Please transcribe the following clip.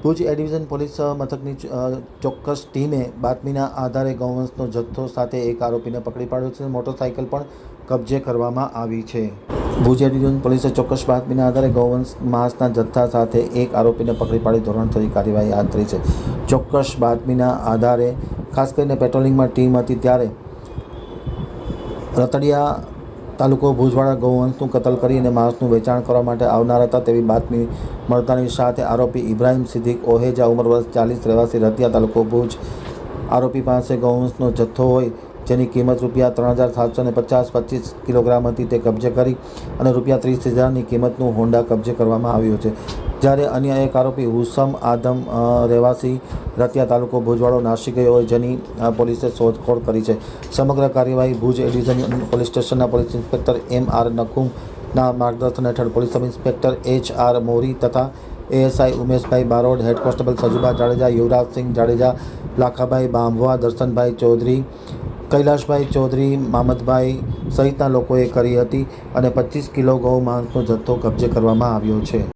Bhuj A division police મથકની ચોક્કસ ટીમે બાતમીના આધારે ગૌવંશનો જથ્થો સાથે એક આરોપીને પકડી પાડ્યો છે. મોટરસાઇકલ પણ કબજે કરવામાં આવી છે. ભુજ એ ડિવિઝન પોલીસે ચોક્કસ બાતમીના આધારે ગૌવંશ માંસના જથ્થા સાથે એક આરોપીને પકડી પાડી ધોરણસરની કાર્યવાહી હાથ ધરી છે. ચોક્કસ બાતમીના આધારે ખાસ કરીને પેટ્રોલિંગમાં ટીમ હતી ત્યારે રતડિયા તાલુકો ભુજવાળા ગૌવંશનું કતલ કરી અને માંસનું વેચાણ કરવા માટે આવનાર હતા તેવી બાતમી મળતાની સાથે આરોપી ઇબ્રાહિમ સિદ્દીક ઓહેજા ઉંમર વર્ષ 40 રહેવાસી રતિયા તાલુકો ભુજ આરોપી પાસે ગૌવંશનો જથ્થો હોય જેની કિંમત રૂપિયા 3,750 25 કિલોગ્રામ હતી તે કબજે કરી અને રૂપિયા 30,000ની કિંમતનું હોન્ડા કબજે કરવામાં આવ્યું છે. જ્યારે અન્ય એક આરોપી હુસમ આદમ રહેવાસી રતિયા તાલુકો ભુજવાળો નાસી ગયો હોય જેની પોલીસે શોધખોળ કરી છે. સમગ્ર કાર્યવાહી ભુજ એ ડિવિઝન પોલીસ સ્ટેશનના પોલીસ ઇન્સ્પેક્ટર M.R. નકુમના માર્ગદર્શન હેઠળ police sub inspector H.R. Mori તથા ASI Umeshbhai Barod, head constable Sajubha Jadeja, Yuvrajsinh Jadeja, Lakhabhai Bamva, Darshanbhai Chaudhary, Kailashbhai Chaudhary, Mamadbhai સહિતના લોકોએ કરી હતી અને 25 કિલો ગૌ માંસનો જથ્થો કબજે કરવામાં આવ્યો છે.